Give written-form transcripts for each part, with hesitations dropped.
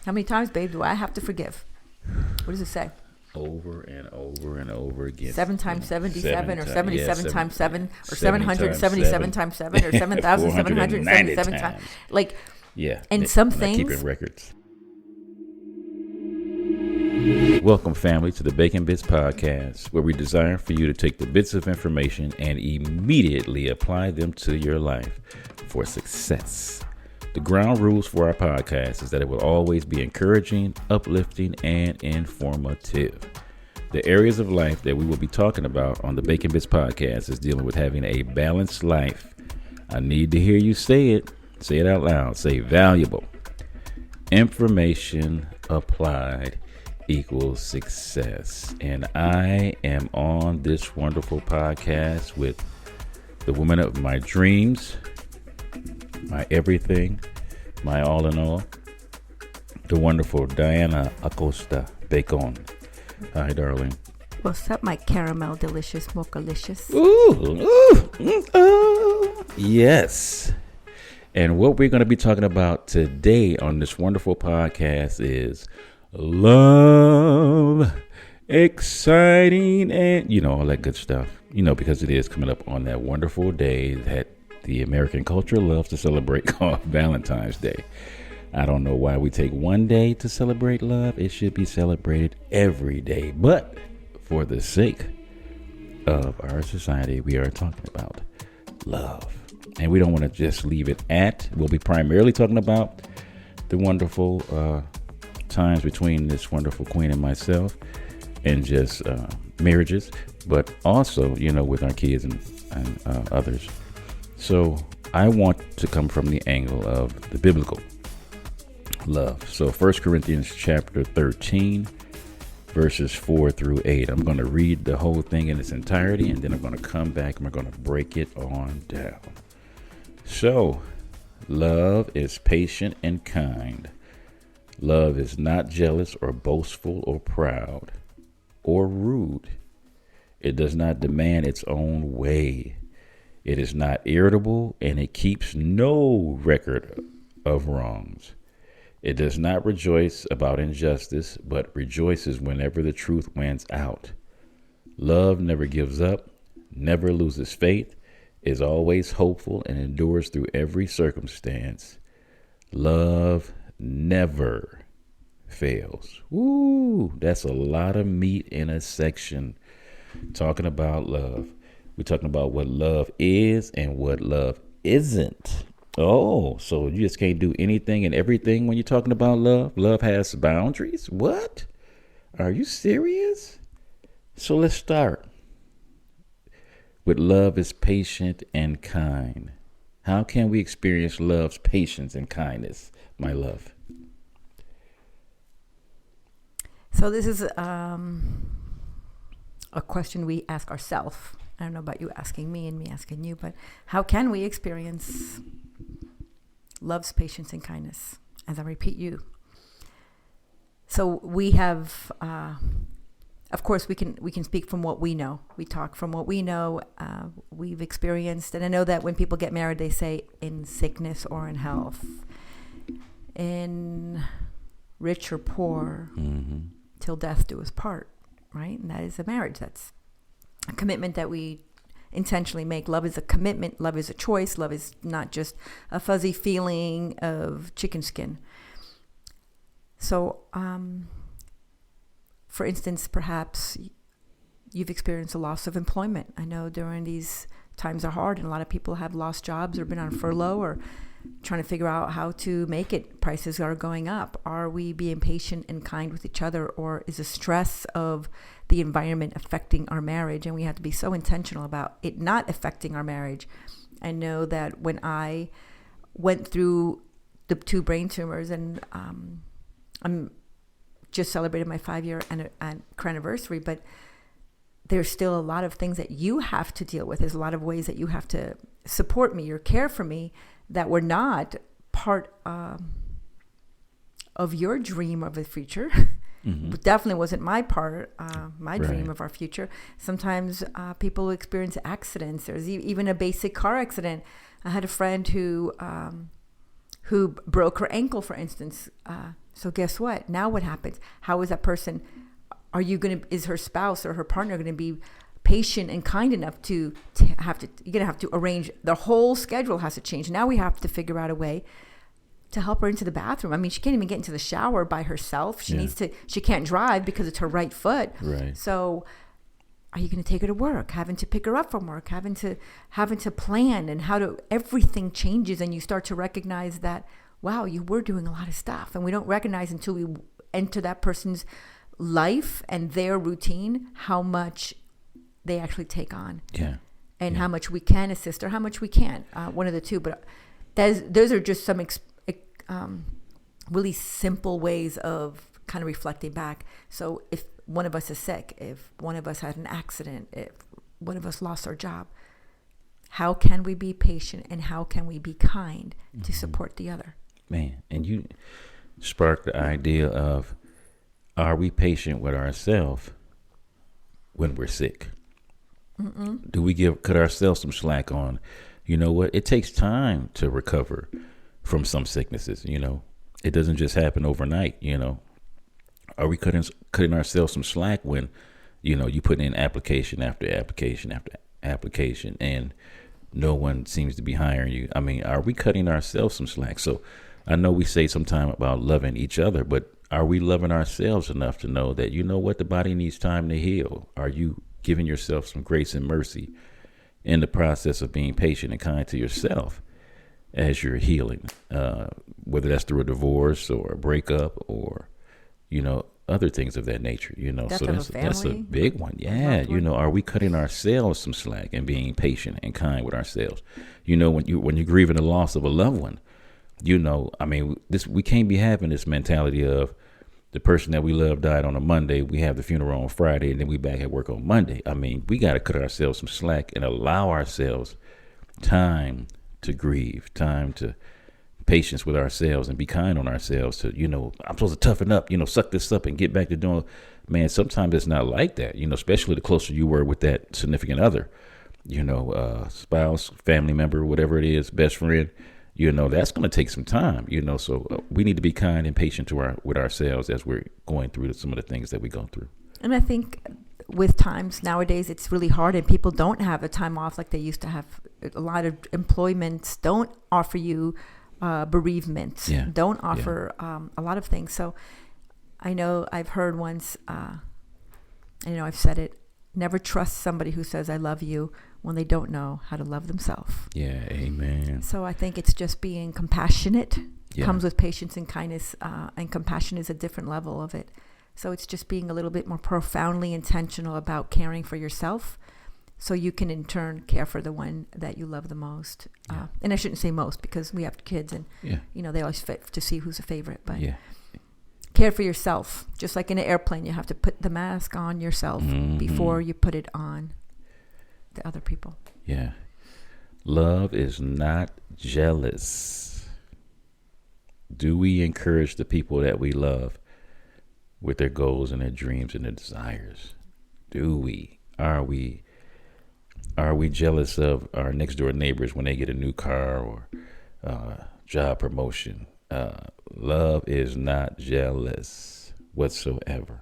How many times, babe, do I have to forgive? What does it say? Over and over and over again. 7 times 77 or 77 times 7 or 70 777 times 7 or 7,777 times. Like, yeah. And some I'm things. not keeping records. Welcome, family, to the Bacon Bits Podcast, where we desire for you to take the bits of information and immediately apply them to your life for success. The ground rules for our podcast is that it will always be encouraging, uplifting, and informative. The areas of life that we will be talking about on the Bacon Bits Podcast is dealing with having a balanced life. I need to hear you say it. Say it out loud. Say valuable. Information applied equals success. And I am on this wonderful podcast with the woman of my dreams, my everything, my all in all, the wonderful Diana Acosta-Bacon. Hi, darling. What's up, my caramel delicious mocha-licious? Ooh. Yes. And what we're going to be talking about today on this wonderful podcast is love, exciting, and, all that good stuff. Because it is coming up on that wonderful day that the American culture loves to celebrate, called Valentine's Day. I don't know why we take one day to celebrate love. It should be celebrated every day. But for the sake of our society, we are talking about love. And we don't want to just leave it at. We'll be primarily talking about the wonderful times between this wonderful queen and myself, and just marriages, but also, with our kids and others. So I want to come from the angle of the biblical love. So 1 Corinthians chapter 13, verses 4 through 8. I'm going to read the whole thing in its entirety, and then I'm going to come back and we're going to break it on down. So, love is patient and kind. Love is not jealous or boastful or proud or rude. It does not demand its own way. It is not irritable, and it keeps no record of wrongs. It does not rejoice about injustice, but rejoices whenever the truth wins out. Love never gives up, never loses faith, is always hopeful, and endures through every circumstance. Love never fails. Woo, that's a lot of meat in a section talking about love. We're talking about what love is and what love isn't. Oh, so you just can't do anything and everything when you're talking about love? Love has boundaries? What? Are you serious? So let's start with love is patient and kind. How can we experience love's patience and kindness, my love? So this is a question we ask ourselves. I don't know about you asking me and me asking you, but how can we experience love's patience and kindness? As I repeat you. So we have, of course, we can speak from what we know. We talk from what we know, we've experienced. And I know that when people get married, they say in sickness or in health, in rich or poor, till death do us part, right? And that is a marriage. That's a commitment that we intentionally make. Love is a commitment. Love is a choice. Love is not just a fuzzy feeling of chicken skin. So, for instance, perhaps you've experienced a loss of employment. I know during these times are hard, and a lot of people have lost jobs or been on furlough or trying to figure out how to make it. Prices are going up. Are we being patient and kind with each other, or is the stress of the environment affecting our marriage? And we have to be so intentional about it not affecting our marriage. I know that when I went through the 2 brain tumors, and I'm just celebrated my 5-year anniversary, but there's still a lot of things that you have to deal with. There's a lot of ways that you have to support me or care for me that were not part of your dream of the future. But definitely wasn't my part, my dream of our future. Sometimes people experience accidents. There's even a basic car accident. I had a friend who broke her ankle, for instance, So guess what? Now what happens? How is that person? Is her spouse or her partner going to be patient and kind enough to you're going to have to arrange, the whole schedule has to change. Now we have to figure out a way to help her into the bathroom. I mean, she can't even get into the shower by herself. She can't drive because it's her right foot. Right. So are you going to take her to work, having to pick her up from work, having to plan, and everything changes, and you start to recognize that, wow, you were doing a lot of stuff. And we don't recognize until we enter that person's life and their routine, how much they actually take on. Yeah. And how much we can assist or how much we can't. One of the two. But those are just some really simple ways of kind of reflecting back. So if one of us is sick, if one of us had an accident, if one of us lost our job, how can we be patient and how can we be kind to support the other? Man, and you sparked the idea of, are we patient with ourselves when we're sick? Do we cut ourselves some slack on, you know what, it takes time to recover from some sicknesses, you know? It doesn't just happen overnight, you know? Are we cutting ourselves some slack when, you know, you put in application after application after application and no one seems to be hiring you? I mean, are we cutting ourselves some slack? So I know we say sometime about loving each other, but are we loving ourselves enough to know that, you know what, the body needs time to heal? Are you giving yourself some grace and mercy in the process of being patient and kind to yourself as you're healing, whether that's through a divorce or a breakup or, you know, other things of that nature, you know? So that's a big one. Yeah. You know, are we cutting ourselves some slack and being patient and kind with ourselves? You know, when you're grieving the loss of a loved one, you know, I mean, we can't be having this mentality of the person that we love died on a Monday, we have the funeral on Friday, and then we back at work on Monday. I mean, we got to cut ourselves some slack and allow ourselves time to grieve, time to patience with ourselves and be kind on ourselves to, you know, I'm supposed to toughen up, you know, suck this up and get back to doing. Man, sometimes it's not like that, you know, especially the closer you were with that significant other, you know, spouse, family member, whatever it is, best friend. You know, that's going to take some time, you know, so we need to be kind and patient with ourselves as we're going through some of the things that we go through. And I think with times nowadays, it's really hard and people don't have a time off like they used to have. A lot of employments don't offer you bereavement, don't offer a lot of things. So I know I've heard once, I've said it, never trust somebody who says, I love you, when they don't know how to love themselves. Yeah, amen. So I think it's just being compassionate. Comes with patience and kindness, and compassion is a different level of it. So it's just being a little bit more profoundly intentional about caring for yourself so you can in turn care for the one that you love the most. And I shouldn't say most because we have kids and, you know, they always fit to see who's a favorite. But care for yourself. Just like in an airplane, you have to put the mask on yourself before you put it on the other people. Yeah. Love is not jealous. Do we encourage the people that we love with their goals and their dreams and their desires? Do we? Are we jealous of our next door neighbors when they get a new car or job promotion? Love is not jealous whatsoever.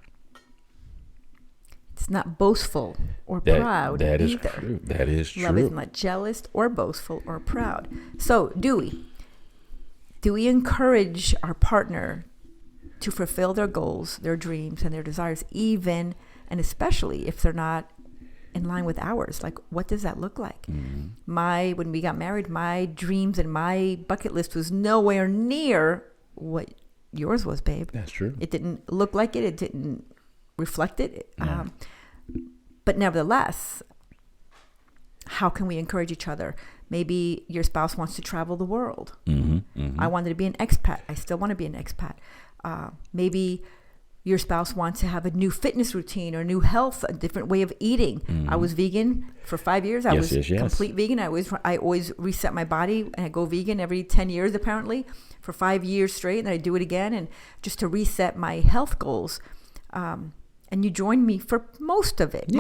It's not boastful or proud that is either. True. That is true. Love is not jealous or boastful or proud. So do we encourage our partner to fulfill their goals, their dreams, and their desires, even and especially if they're not in line with ours? Like, what does that look like? When we got married, my dreams and my bucket list was nowhere near what yours was, babe. That's true. It didn't look like it. It didn't reflect it. But nevertheless, how can we encourage each other? Maybe your spouse wants to travel the world. I wanted to be an expat. I still want to be an expat. Maybe your spouse wants to have a new fitness routine or new health, a different way of eating. I was vegan for 5 years. I was complete vegan. I always reset my body, and I go vegan every 10 years apparently for 5 years straight, and I do it again, and just to reset my health goals. And you joined me for most of it.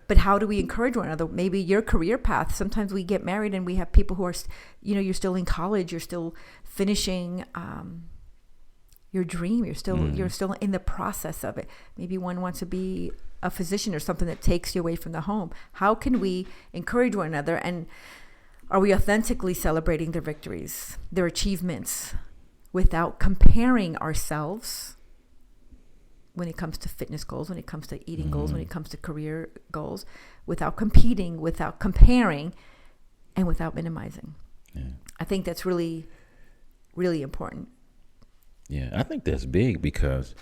But how do we encourage one another? Maybe your career path. Sometimes we get married and we have people who are, you're still in college, you're still finishing your dream. You're still in the process of it. Maybe one wants to be a physician or something that takes you away from the home. How can we encourage one another? And are we authentically celebrating their victories, their achievements, without comparing ourselves when it comes to fitness goals, when it comes to eating goals, when it comes to career goals, without competing, without comparing, and without minimizing? Yeah. I think that's really, really important. Yeah, I think that's big because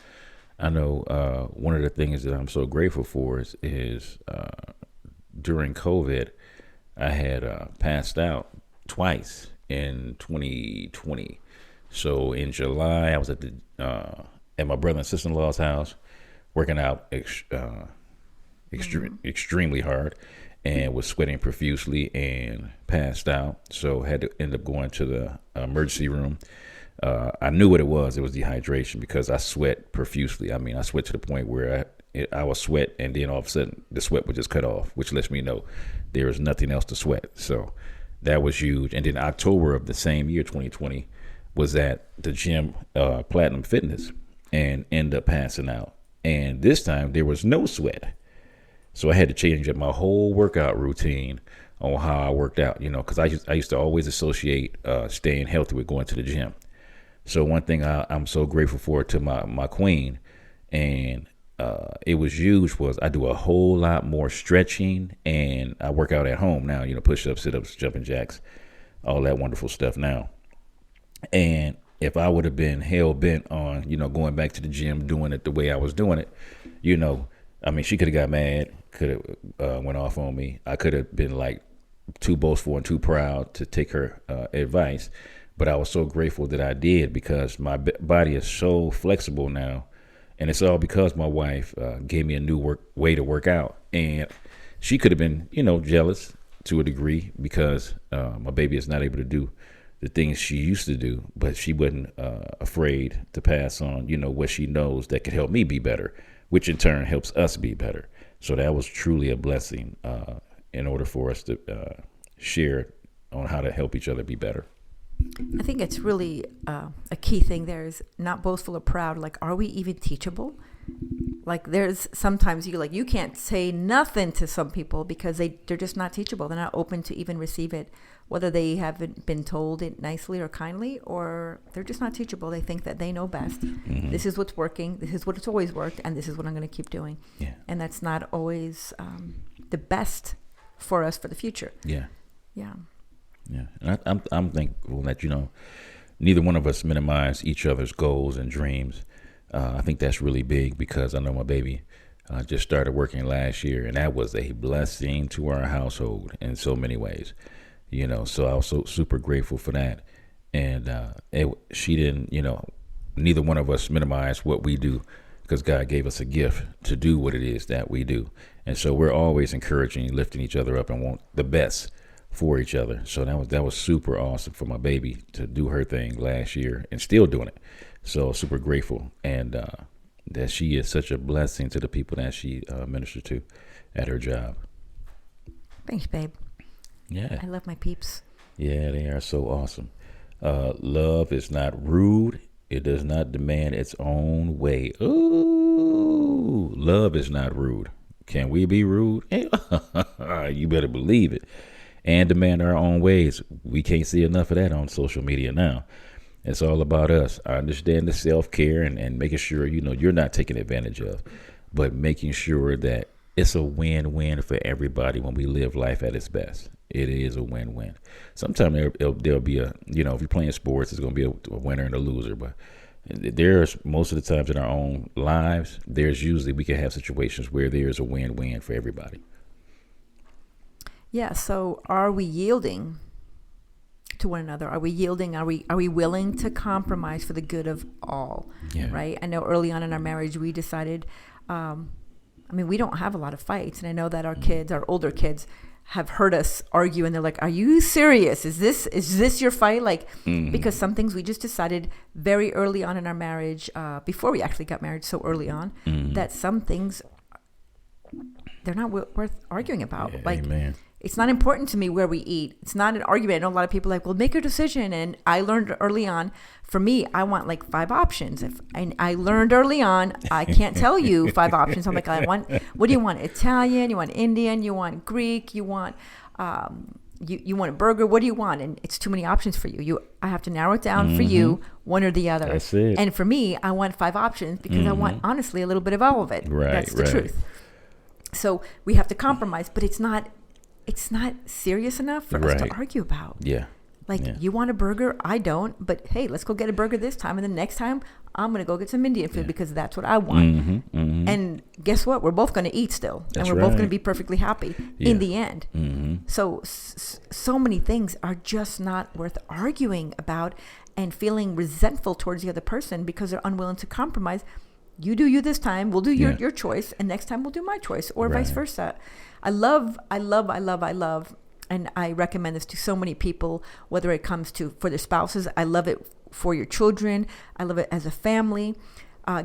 I know one of the things that I'm so grateful for is during COVID, I had passed out twice in 2020. So in July, I was at my brother and sister-in-law's house, working out extremely hard, and was sweating profusely and passed out. So had to end up going to the emergency room. I knew what it was. It was dehydration because I sweat profusely. I mean, I sweat to the point where I was sweat, and then all of a sudden the sweat would just cut off, which lets me know there is nothing else to sweat. So that was huge. And then October of the same year, 2020, was at the gym, Platinum Fitness, and ended up passing out. And this time there was no sweat. So I had to change up my whole workout routine on how I worked out, because I used to always associate staying healthy with going to the gym. So one thing I'm so grateful for to my queen, and it was huge, was I do a whole lot more stretching, and I work out at home now, push-ups, sit-ups, jumping jacks, all that wonderful stuff now. And if I would have been hell-bent on, going back to the gym, doing it the way I was doing it, she could have got mad, could have went off on me. I could have been like too boastful and too proud to take her advice. But I was so grateful that I did, because my body is so flexible now. And it's all because my wife gave me a new way to work out. And she could have been, jealous to a degree, because my baby is not able to do the things she used to do. But she wasn't afraid to pass on, what she knows that could help me be better, which in turn helps us be better. So that was truly a blessing in order for us to share on how to help each other be better. I think it's really a key thing there is not boastful or proud. Like, are we even teachable? Like, there's sometimes you can't say nothing to some people because they're just not teachable. They're not open to even receive it, whether they haven't been told it nicely or kindly, or they're just not teachable. They think that they know best. Mm-hmm. This is what's working. This is what it's always worked. And this is what I'm going to keep doing. Yeah. And that's not always the best for us for the future. Yeah. Yeah. Yeah, and I'm thankful that, neither one of us minimize each other's goals and dreams. I think that's really big, because I know my baby just started working last year, and that was a blessing to our household in so many ways. So I was so super grateful for that. And she didn't, neither one of us minimize what we do, because God gave us a gift to do what it is that we do. And so we're always encouraging, lifting each other up, and want the best for each other. So that was super awesome for my baby to do her thing last year and still doing it. So super grateful, and that she is such a blessing to the people that she ministered to at her job. Thanks, babe. Yeah. I love my peeps. Yeah, they are so awesome. Love is not rude. It does not demand its own way. Ooh, love is not rude. Can we be rude? You better believe it. And demand our own ways. We can't see enough of that on social media now. It's all about us. I understand the self-care and making sure, you're not taken advantage of, but making sure that it's a win-win for everybody when we live life at its best. It is a win-win. Sometimes there'll be if you're playing sports, it's going to be a winner and a loser. But there's most of the times in our own lives, we can have situations where there's a win-win for everybody. Yeah. So are we yielding to one another? Are we yielding? Are we willing to compromise for the good of all? Yeah. Right. I know early on in our marriage, we decided, we don't have a lot of fights. And I know that our kids, our older kids, have heard us argue, and they're like, are you serious? Is this your fight? Like, because some things we just decided very early on in our marriage, before we actually got married so early on, that some things, they're not worth arguing about. Yeah, like, amen. It's not important to me where we eat. It's not an argument. I know a lot of people are like, well, make your decision. And I learned early on, for me, I want like 5 options. And I learned early on, I can't tell you 5 options. I'm like, what do you want? Italian? You want Indian? You want Greek? You want, you want a burger? What do you want? And it's too many options for you. I have to narrow it down for you, one or the other. That's it. And for me, I want 5 options because I want, honestly, a little bit of all of it. Right, That's the truth. So we have to compromise, but it's not serious enough for us to argue about. Yeah. Like, you want a burger? I don't. But hey, let's go get a burger this time. And the next time, I'm going to go get some Indian food because that's what I want. And guess what? We're both going to eat still. That's and we're both going to be perfectly happy in the end. So many things are just not worth arguing about and feeling resentful towards the other person because they're unwilling to compromise. You do you this time. We'll do your choice. And next time we'll do my choice, or vice versa. I love, and I recommend this to so many people, whether it comes to for their spouses. I love it for your children. I love it as a family.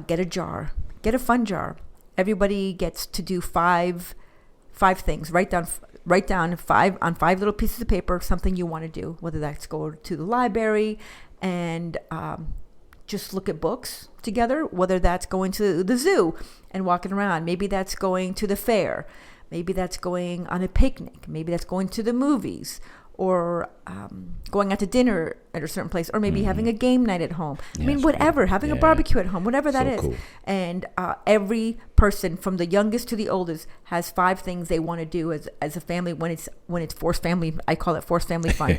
Get a jar. Get a fun jar. Everybody gets to do five things. Write down 5 on 5 little pieces of paper, something you want to do, whether that's go to the library and just look at books together, whether that's going to the zoo and walking around. Maybe that's going to the fair. Maybe that's going on a picnic. Maybe that's going to the movies, or going out to dinner at a certain place, or maybe having a game night at home. I mean, whatever, having a barbecue at home, whatever that is. Cool. And every person from the youngest to the oldest has 5 things they want to do as a family when it's forced family. I call it forced family fun.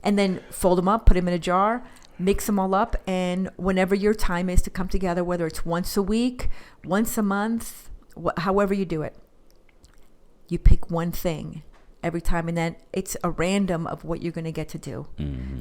And then fold them up, put them in a jar, mix them all up, and whenever your time is to come together, whether it's once a week, once a month, however you do it, you pick one thing every time, and then it's a random of what you're going to get to do.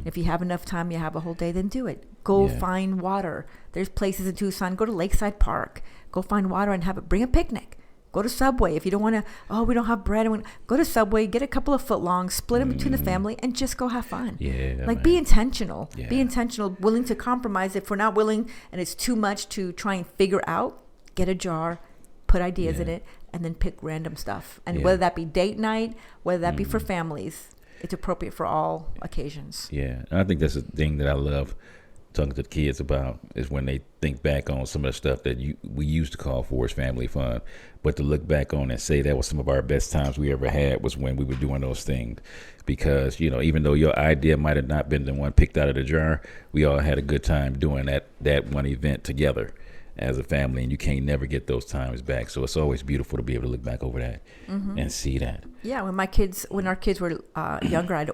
If you have enough time, you have a whole day, then do it. Go find water. There's places in Tucson. Go to Lakeside Park. Go find water and bring a picnic. Go to Subway. If you don't want to, we don't have bread. Go to Subway, get a couple of footlongs, split them between the family, and just go have fun. Be intentional. Be intentional, willing to compromise. If we're not willing and it's too much to try and figure out, get a jar, put ideas in it, and then pick random stuff. And whether that be date night, whether that be for families, it's appropriate for all occasions. Yeah. And I think that's the thing that I love talking to the kids about, is when they think back on some of the stuff that we used to call forced family fun, but to look back on and say that was some of our best times we ever had was when we were doing those things. Because, even though your idea might have not been the one picked out of the jar, we all had a good time doing that one event together as a family, and you can't never get those times back. So it's always beautiful to be able to look back over that and see that. Yeah, when our kids were younger,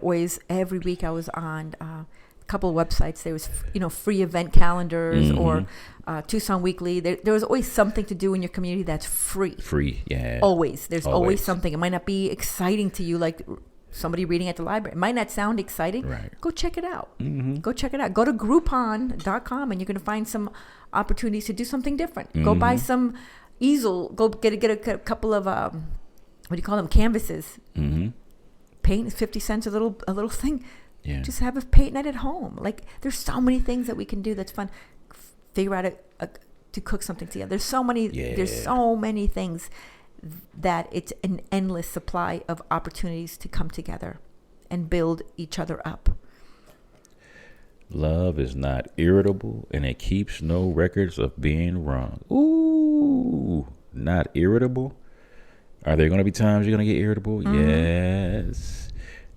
every week I was on a couple of websites. There was free event calendars or Tucson Weekly. There was always something to do in your community that's free. Yeah, there's always something. It might not be exciting to you, like somebody reading at the library. It might not sound exciting. Right. Go check it out. Go check it out. Go to Groupon.com and you're going to find some opportunities to do something different. Go buy some easel. Go get a couple of what do you call them? Canvases. Paint is 50 cents a little thing. Yeah. Just have a paint night at home. Like, there's so many things that we can do that's fun. Figure out to cook something together. There's so many. There's so many things that it's an endless supply of opportunities to come together and build each other up. Love is not irritable, and it keeps no records of being wrong. Ooh, not irritable. Are there going to be times you're going to get irritable? Yes.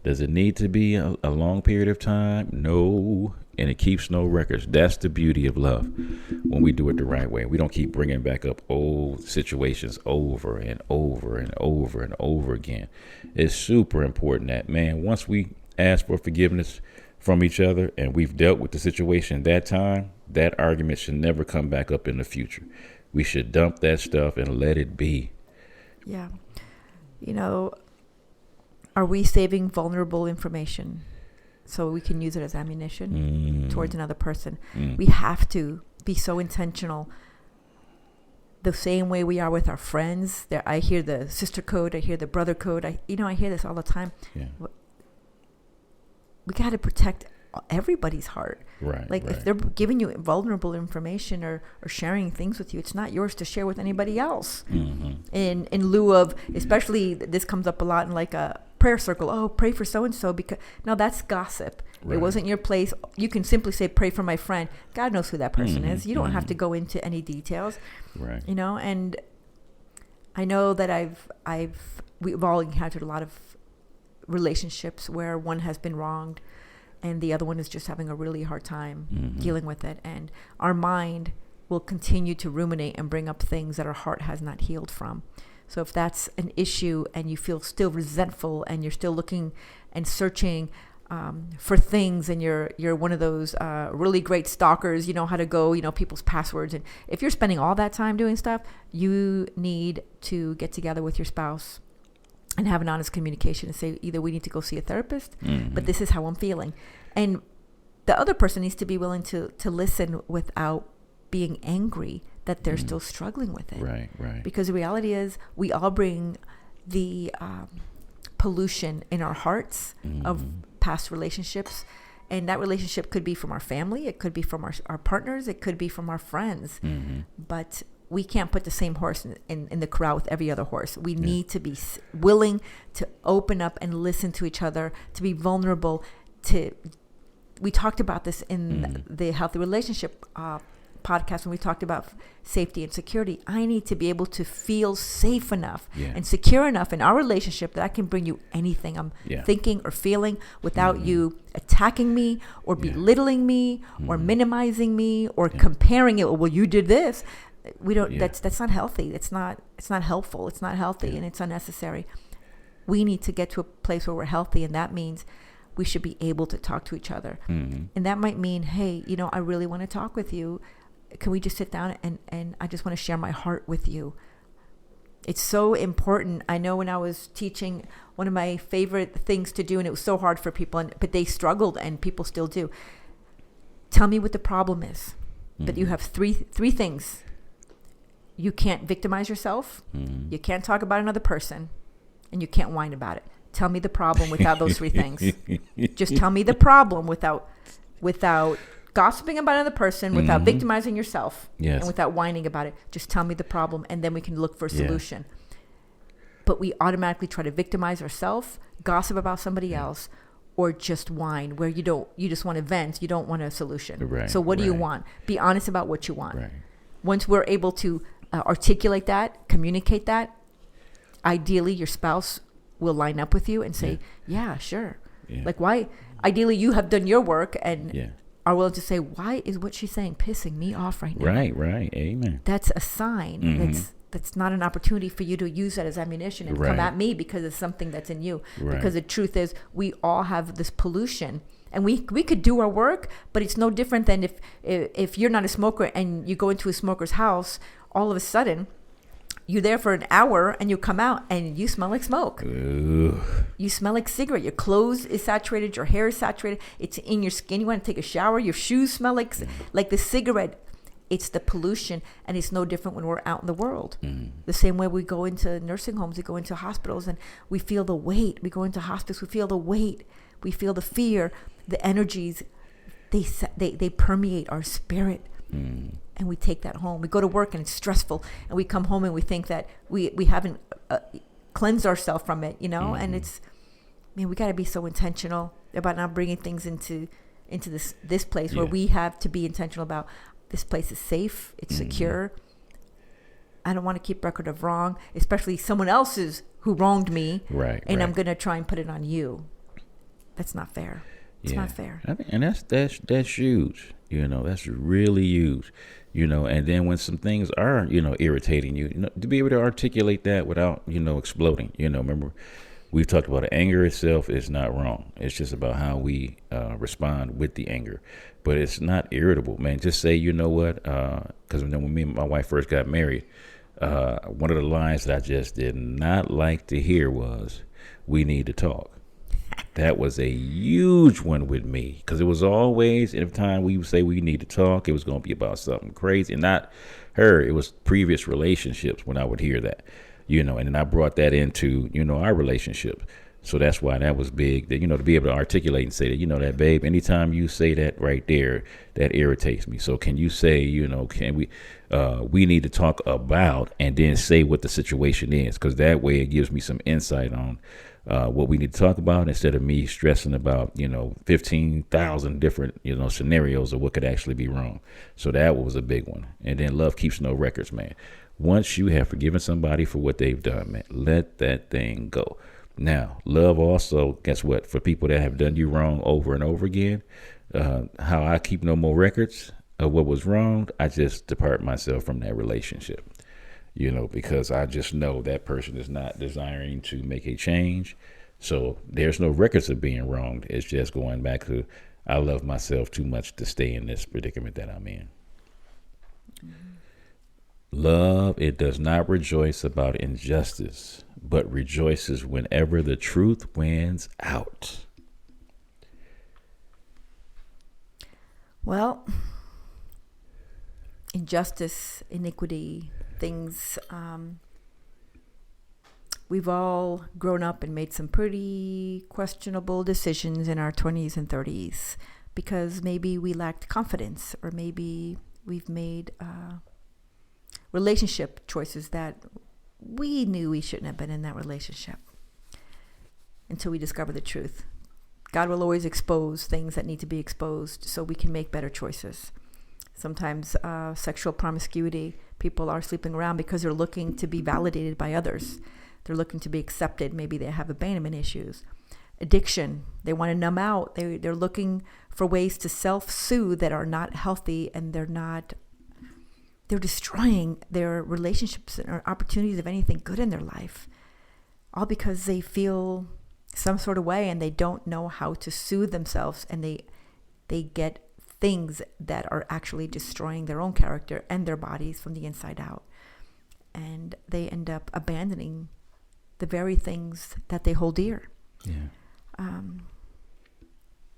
Does it need to be a long period of time? No. And it keeps no records. That's the beauty of love. When we do it the right way, we don't keep bringing back up old situations over and over and over and over again. It's super important that, man, once we ask for forgiveness from each other and we've dealt with the situation that time, that argument should never come back up in the future. We should dump that stuff and let it be. Yeah. Are we saving vulnerable information so we can use it as ammunition towards another person? We have to be so intentional. The same way we are with our friends. I hear the sister code. I hear the brother code. I hear this all the time. Yeah. We got to protect everybody's heart. Right. If they're giving you vulnerable information or sharing things with you, it's not yours to share with anybody else. In lieu of, especially this comes up a lot in like a prayer circle. Oh, pray for so-and-so, because no, that's gossip. Right. It wasn't your place. You can simply say, pray for my friend. God knows who that person is. You don't have to go into any details, right? And I know that we've all encountered a lot of relationships where one has been wronged and the other one is just having a really hard time dealing with it. And our mind will continue to ruminate and bring up things that our heart has not healed from. So if that's an issue and you feel still resentful and you're still looking and searching for things, and you're one of those really great stalkers, you know how to go, people's passwords. And if you're spending all that time doing stuff, you need to get together with your spouse and have an honest communication and say, either we need to go see a therapist, but this is how I'm feeling. And the other person needs to be willing to listen without being angry that they're still struggling with it. Right. Because the reality is we all bring the pollution in our hearts of past relationships. And that relationship could be from our family. It could be from our partners. It could be from our friends. But we can't put the same horse in the corral with every other horse. We need to be willing to open up and listen to each other, to be vulnerable. We talked about this in the Healthy Relationship podcast when we talked about safety and security. I need to be able to feel safe enough and secure enough in our relationship that I can bring you anything I'm thinking or feeling without you attacking me or belittling me or minimizing me or comparing it. Well, you did this. We don't. That's not healthy. It's not helpful. It's not healthy, and it's unnecessary. We need to get to a place where we're healthy, and that means we should be able to talk to each other. And that might mean, hey, I really want to talk with you. Can we just sit down and I just want to share my heart with you? It's so important. I know when I was teaching, one of my favorite things to do, and it was so hard for people, but they struggled, and people still do. Tell me what the problem is. But you have three things. You can't victimize yourself. You can't talk about another person, and you can't whine about it. Tell me the problem without those three things. Just tell me the problem without gossiping about another person, without victimizing yourself, and without whining about it. Just tell me the problem, and then we can look for a solution. But we automatically try to victimize ourselves, gossip about somebody else, or just whine, where you just want to vent. You don't want a solution. Right, so what do you want? Be honest about what you want. Right. Once we're able to articulate that, communicate that, ideally your spouse will line up with you and say, yeah, sure. Yeah. Like, why? Ideally, you have done your work and are willing to say, why is what she's saying pissing me off right now? Right. Amen. That's a sign. That's not an opportunity for you to use that as ammunition and come at me because it's something that's in you. Right. Because the truth is, we all have this pollution. And we could do our work, but it's no different than if you're not a smoker and you go into a smoker's house, all of a sudden you're there for an hour and you come out and you smell like smoke. Ooh. You smell like cigarette. Your clothes is saturated. Your hair is saturated. It's in your skin. You want to take a shower. Your shoes smell like the cigarette. It's the pollution, and it's no different when we're out in the world. The same way we go into nursing homes, we go into hospitals, and we feel the weight. We go into hospice, we feel the weight. We feel the fear, the energies. They permeate our spirit. And we take that home. We go to work and it's stressful, and we come home and we think that we haven't cleansed ourselves from it, and it's, we got to be so intentional about not bringing things into this place where we have to be intentional about this place is safe, it's secure. I don't want to keep record of wrong, especially someone else's who wronged me, and I'm going to try and put it on you. That's not fair. It's not fair. And that's huge. That's really huge. And then when some things are, irritating you, to be able to articulate that without, exploding. Remember, we've talked about it. Anger itself is not wrong. It's just about how we respond with the anger. But it's not irritable, man. Just say, you know what? Because when me and my wife first got married, one of the lines that I just did not like to hear was, "We need to talk." That was a huge one with me, because it was always, every time we would say we need to talk, it was going to be about something crazy. And not her, it was previous relationships when I would hear that, and then I brought that into, our relationship. So that's why that was big, that, to be able to articulate and say that, that, babe, anytime you say that right there, that irritates me. So can you say, can we need to talk about, and then say what the situation is, because that way it gives me some insight on what we need to talk about instead of me stressing about, 15,000 different, scenarios of what could actually be wrong. So that was a big one. And then love keeps no records, man. Once you have forgiven somebody for what they've done, man, let that thing go. Now, love also, guess what? For people that have done you wrong over and over again, how I keep no more records of what was wrong, I just depart myself from that relationship. Because I just know that person is not desiring to make a change. So there's no records of being wronged. It's just going back to, I love myself too much to stay in this predicament that I'm in. Mm-hmm. Love, it does not rejoice about injustice, but rejoices whenever the truth wins out. Well, injustice, iniquity, things, we've all grown up and made some pretty questionable decisions in our 20s and 30s because maybe we lacked confidence, or maybe we've made relationship choices that we knew we shouldn't have been in that relationship until we discover the truth. God will always expose things that need to be exposed so we can make better choices. Sometimes sexual promiscuity, people are sleeping around because they're looking to be validated by others. They're looking to be accepted. Maybe they have abandonment issues. Addiction, they want to numb out. They're looking for ways to self-soothe that are not healthy, and they're destroying their relationships or opportunities of anything good in their life, all because they feel some sort of way and they don't know how to soothe themselves, and they get things that are actually destroying their own character and their bodies from the inside out. And they end up abandoning the very things that they hold dear. Yeah.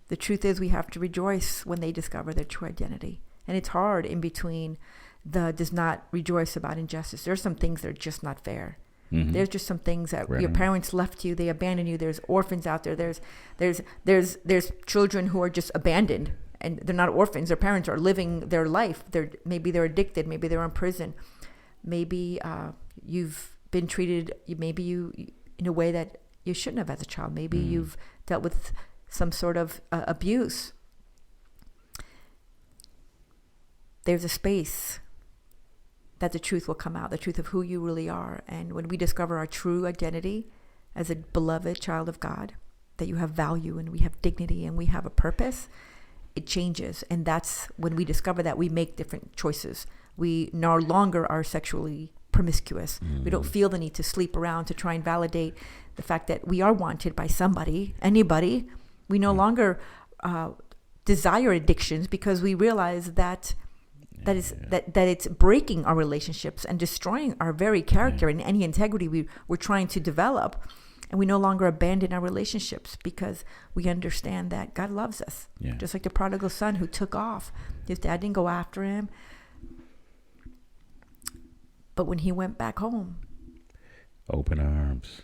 The truth is, we have to rejoice when they discover their true identity. And it's hard in between the does not rejoice about injustice. There's some things that are just not fair. Mm-hmm. There's just some things that your parents left you, they abandoned you. There's orphans out there. There's children who are just abandoned, and they're not orphans. Their parents are living their life. Maybe they're addicted. Maybe they're in prison. Maybe you've been treated maybe you in a way that you shouldn't have as a child. Maybe you've dealt with some sort of abuse. There's a space that the truth will come out, the truth of who you really are. And when we discover our true identity as a beloved child of God, that you have value and we have dignity and we have a purpose, it changes. And that's when we discover that we make different choices. We no longer are sexually promiscuous. We don't feel the need to sleep around to try and validate the fact that we are wanted by somebody, anybody. We no longer desire addictions because we realize that it's breaking our relationships and destroying our very character and any integrity we're trying to develop. And we no longer abandon our relationships because we understand that God loves us. Yeah. Just like the prodigal son who took off. His dad didn't go after him. But when he went back home, Open arms.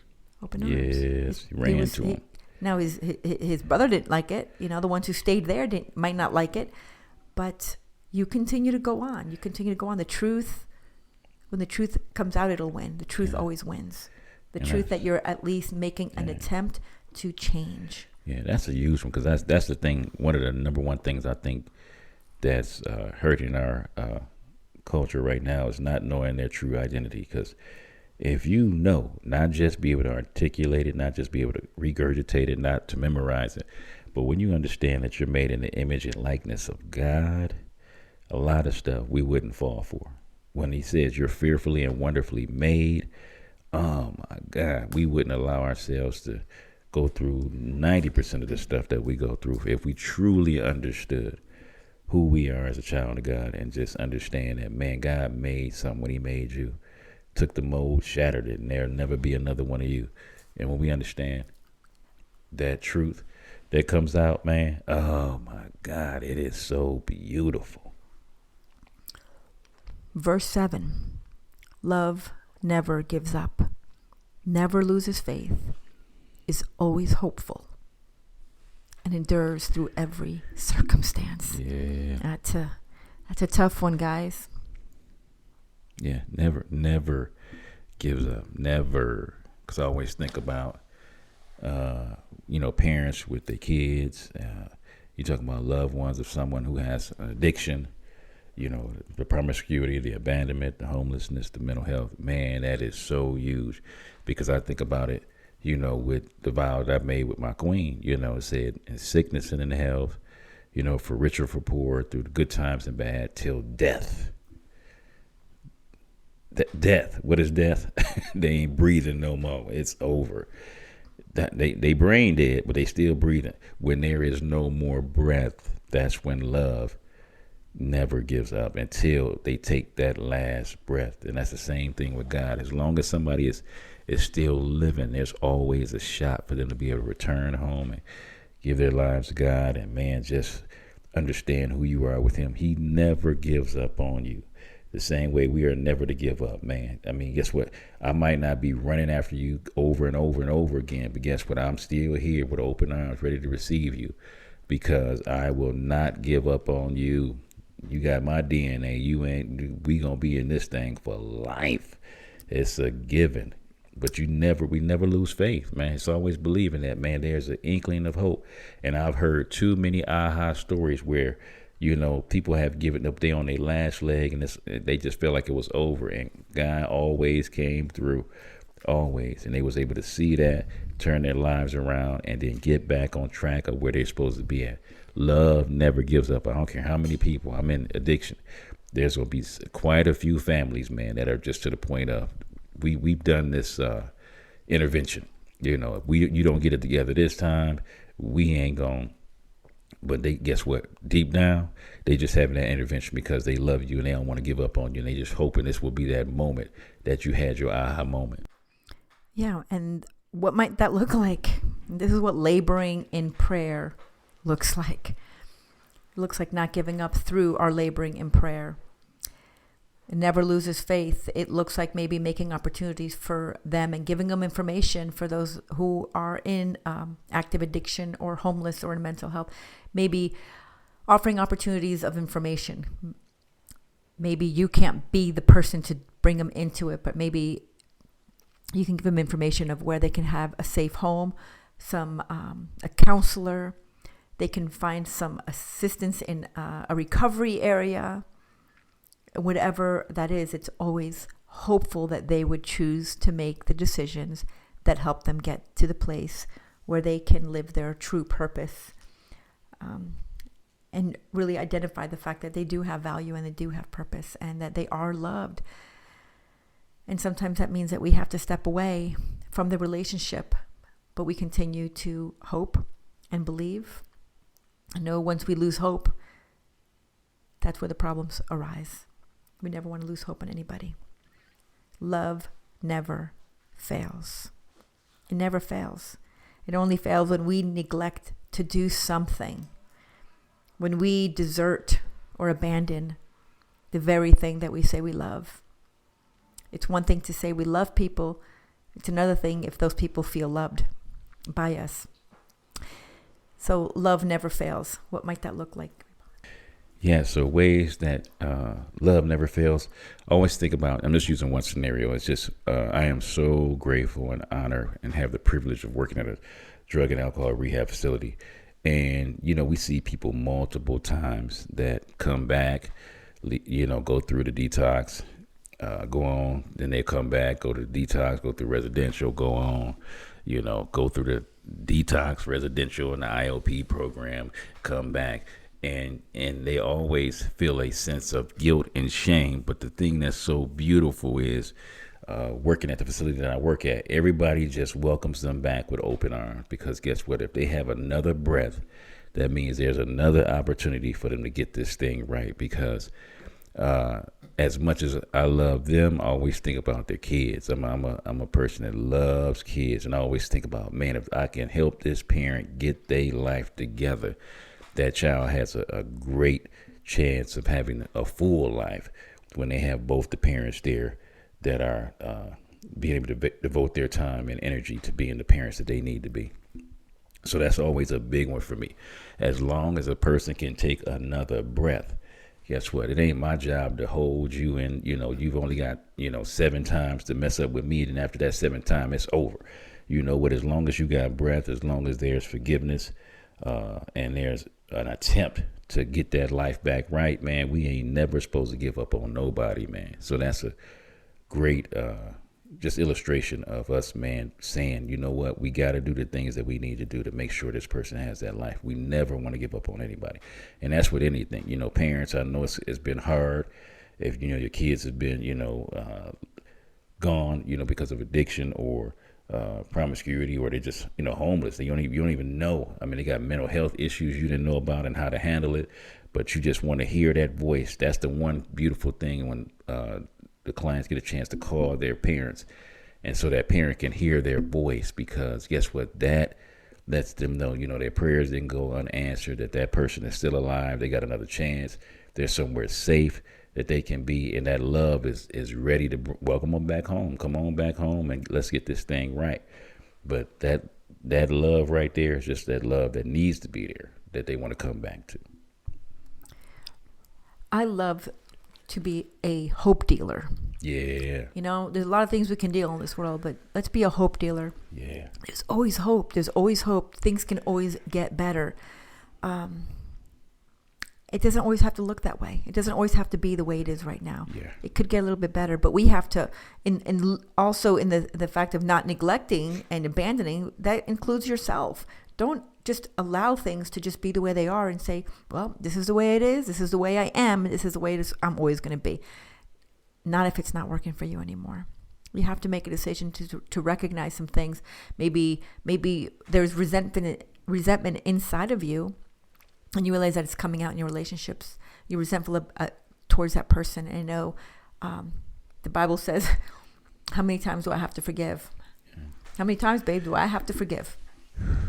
Yes, he ran to him. Now his brother didn't like it. The ones who stayed there might not like it. But you continue to go on. You continue to go on. The truth, when the truth comes out, it'll win. The truth always wins. The truth that you're at least making an attempt to change. Yeah, that's a huge one, because that's the thing. One of the number one things I think that's hurting our culture right now is not knowing their true identity. Because if you know, not just be able to articulate it, not just be able to regurgitate it, not to memorize it, but when you understand that you're made in the image and likeness of God, a lot of stuff we wouldn't fall for. When he says you're fearfully and wonderfully made, oh my God, we wouldn't allow ourselves to go through 90% of the stuff that we go through if we truly understood who we are as a child of God, and just understand that, man, God made something when he made you, took the mold, shattered it, and there'll never be another one of you. And when we understand that truth that comes out, man, oh my God, it is so beautiful. Verse 7, love never gives up, never loses faith, is always hopeful, and endures through every circumstance. Yeah. That's a tough one, guys. Yeah, never gives up. Never. Because I always think about Parents with their kids. You're talking about loved ones of someone who has an addiction, the promiscuity, the abandonment, the homelessness, the mental health. Man, that is so huge, because I think about it, with the vow that I made with my queen, it said in sickness and in health, for rich or for poor, through the good times and bad, till death. Death. What is death? They ain't breathing no more. It's over. They brain dead, but they still breathing. When there is no more breath, that's when love never gives up until they take that last breath. And that's the same thing with God. As long as somebody is still living, there's always a shot for them to be able to return home and give their lives to God. And man, just understand who you are with him. He never gives up on you. The same way we are never to give up, man. I mean, guess what? I might not be running after you over and over and over again, but guess what? I'm still here with open arms, ready to receive you, because I will not give up on you. You got my DNA. We gonna be in this thing for life. It's a given. But we never lose faith, man. It's always believing that, man. There's an inkling of hope. And I've heard too many aha stories where, people have given up there on their last leg, and they just felt like it was over. And God always came through, always. And they was able to see that, turn their lives around, and then get back on track of where they're supposed to be at. Love never gives up. I don't care how many people. I'm in addiction. There's going to be quite a few families, man, that are just to the point of, we've done this intervention. If you don't get it together this time, we ain't going. But guess what? Deep down, they just having that intervention because they love you and they don't want to give up on you. And they just hoping this will be that moment that you had your aha moment. Yeah. And what might that look like? This is what laboring in prayer looks like. It looks like not giving up through our laboring in prayer. It never loses faith. It looks like maybe making opportunities for them and giving them information for those who are in active addiction or homeless or in mental health. Maybe offering opportunities of information. Maybe you can't be the person to bring them into it, but maybe you can give them information of where they can have a safe home, a counselor. They can find some assistance in a recovery area. Whatever that is, it's always hopeful that they would choose to make the decisions that help them get to the place where they can live their true purpose, and really identify the fact that they do have value and they do have purpose and that they are loved. And sometimes that means that we have to step away from the relationship, but we continue to hope and believe. I know once we lose hope, that's where the problems arise. We never want to lose hope on anybody. Love never fails. It never fails. It only fails when we neglect to do something, when we desert or abandon the very thing that we say we love. It's one thing to say we love people. It's another thing if those people feel loved by us. So love never fails. What might that look like? Yeah, so ways that love never fails. I always think about, I'm just using one scenario. It's just, I am so grateful and honored and have the privilege of working at a drug and alcohol rehab facility. And, we see people multiple times that come back, go through the detox, go on, then they come back, go to the detox, go through residential, go on, go through the detox, residential, and the IOP program, come back. And they always feel a sense of guilt and shame. But the thing that's so beautiful is working at the facility that I work at, everybody just welcomes them back with open arms, because guess what? If they have another breath, that means there's another opportunity for them to get this thing right. Because as much as I love them, I always think about their kids. I'm a person that loves kids, and I always think about, man, if I can help this parent get their life together, that child has a great chance of having a full life when they have both the parents there that are being able to devote their time and energy to being the parents that they need to be. So that's always a big one for me. As long as a person can take another breath, guess what? It ain't my job to hold you and, you've only got, 7 times to mess up with me. And after that 7th time, it's over. You know what? As long as you got breath, as long as there's forgiveness, and there's an attempt to get that life back right, man, we ain't never supposed to give up on nobody, man. So that's a great just illustration of us, man, saying, you know what, we got to do the things that we need to do to make sure this person has that life. We never want to give up on anybody. And that's with anything. You know, parents, I know it's been hard. If, you know, your kids have been, you know, gone, you know, because of addiction or promiscuity, or they just, you know, homeless. You don't even know. I mean, they got mental health issues you didn't know about and how to handle it, but you just want to hear that voice. That's the one beautiful thing when the clients get a chance to call their parents, and so that parent can hear their voice, because guess what? That lets them know, you know, their prayers didn't go unanswered, that person is still alive. They got another chance. They're somewhere safe that they can be, and that love is ready to welcome them back home. Come on back home, and let's get this thing right. But that love right there is just that love that needs to be there, that they want to come back to. I love to be a hope dealer. Yeah. You know, there's a lot of things we can deal in this world, but let's be a hope dealer. Yeah. There's always hope. There's always hope. Things can always get better. It doesn't always have to look that way. It doesn't always have to be the way it is right now. Yeah. It could get a little bit better, but we have to, and also in the fact of not neglecting and abandoning, that includes yourself. Don't just allow things to just be the way they are and say, well, this is the way it is. This is the way I am. This is the way it is, I'm always going to be. Not if it's not working for you anymore. You have to make a decision to recognize some things. Maybe there's resentment inside of you, and you realize that it's coming out in your relationships. You're resentful towards that person. And I know the Bible says, how many times do I have to forgive? How many times, babe, do I have to forgive?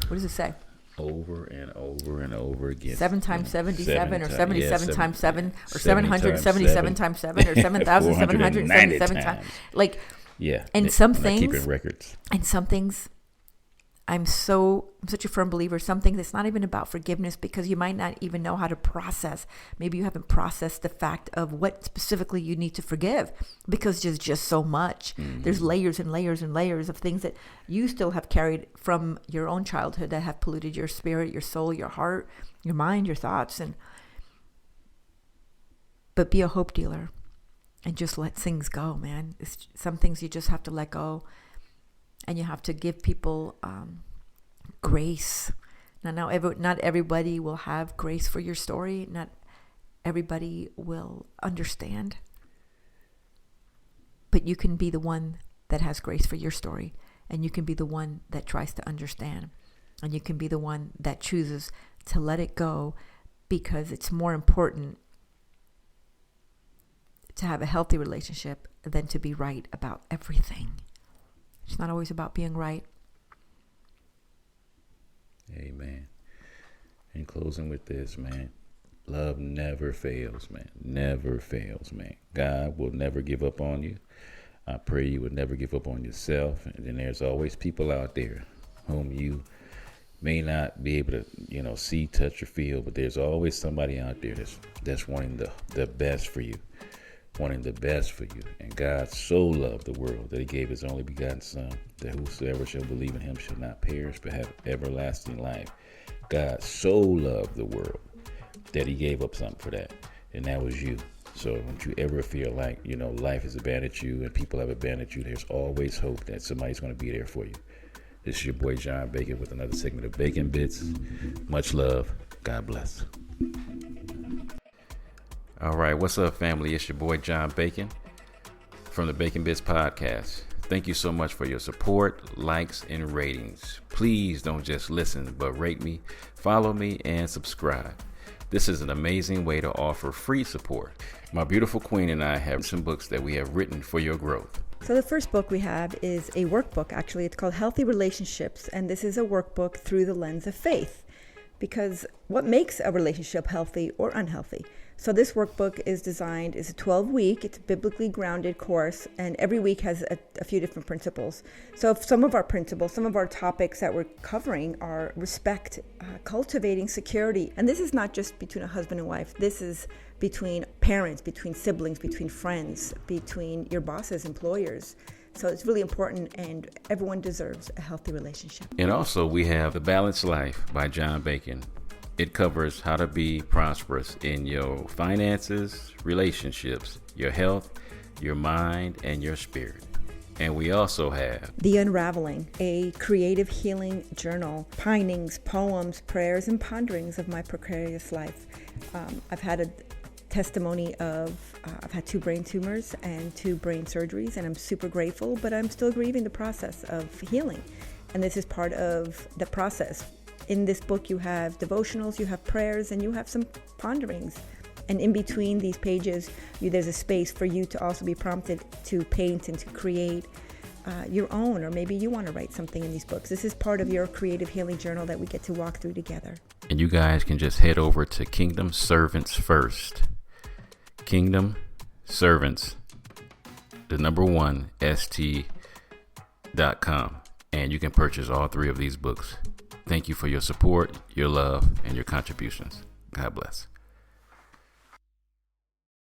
What does it say? Over and over and over again. 7 times 77, or 77 times 7, or 777 times 7, or 7,777 times. Like, yeah. And some things, keeping records. And some things, I'm such a firm believer. Something that's not even about forgiveness, because you might not even know how to process. Maybe you haven't processed the fact of what specifically you need to forgive, because there's just so much. Mm-hmm. There's layers and layers and layers of things that you still have carried from your own childhood that have polluted your spirit, your soul, your heart, your mind, your thoughts. But be a hope dealer and just let things go, man. Some things you just have to let go. And you have to give people grace. Now, not everybody will have grace for your story. Not everybody will understand. But you can be the one that has grace for your story. And you can be the one that tries to understand. And you can be the one that chooses to let it go, because it's more important to have a healthy relationship than to be right about everything. It's not always about being right. Amen. In closing with this, man, love never fails, man. Never fails, man. God will never give up on you. I pray you would never give up on yourself. And then there's always people out there whom you may not be able to, you know, see, touch, or feel, but there's always somebody out there that's wanting the best for you. Wanting the best for you. And God so loved the world that he gave his only begotten son, that whosoever shall believe in him shall not perish but have everlasting life. God so loved the world that he gave up something for that, and that was you. So don't you ever feel like, you know, life has abandoned you and people have abandoned you. There's always hope that somebody's going to be there for you. This is your boy John Bacon with another segment of Bacon Bits. Much love. God bless. All right, what's up, family? It's your boy John Bacon from the Bacon Bits podcast. Thank you so much for your support, likes, and ratings. Please don't just listen, but rate me, follow me, and subscribe. This is an amazing way to offer free support. My beautiful queen and I have some books that we have written for your growth. So the first book we have is a workbook, actually. It's called Healthy Relationships, and this is a workbook through the lens of faith. Because what makes a relationship healthy or unhealthy? So this workbook is a 12-week, it's a biblically grounded course, and every week has a few different principles. So some of our principles, some of our topics that we're covering are respect, cultivating security. And this is not just between a husband and wife. This is between parents, between siblings, between friends, between your bosses, employers. So it's really important, and everyone deserves a healthy relationship. And also we have The Balanced Life by John Bacon. It covers how to be prosperous in your finances, relationships, your health, your mind, and your spirit. And we also have The Unraveling, a creative healing journal, pinings, poems, prayers, and ponderings of my precarious life. I've had a testimony of, I've had 2 brain tumors and 2 brain surgeries, and I'm super grateful, but I'm still grieving the process of healing. And this is part of the process. In this book, you have devotionals, you have prayers, and you have some ponderings. And in between these pages, there's a space for you to also be prompted to paint and to create your own, or maybe you want to write something in these books. This is part of your creative healing journal that we get to walk through together. And you guys can just head over to Kingdom Servants First. Kingdom Servants, the number 1, st.com. And you can purchase all 3 of these books. Thank you for your support, your love, and your contributions. God bless.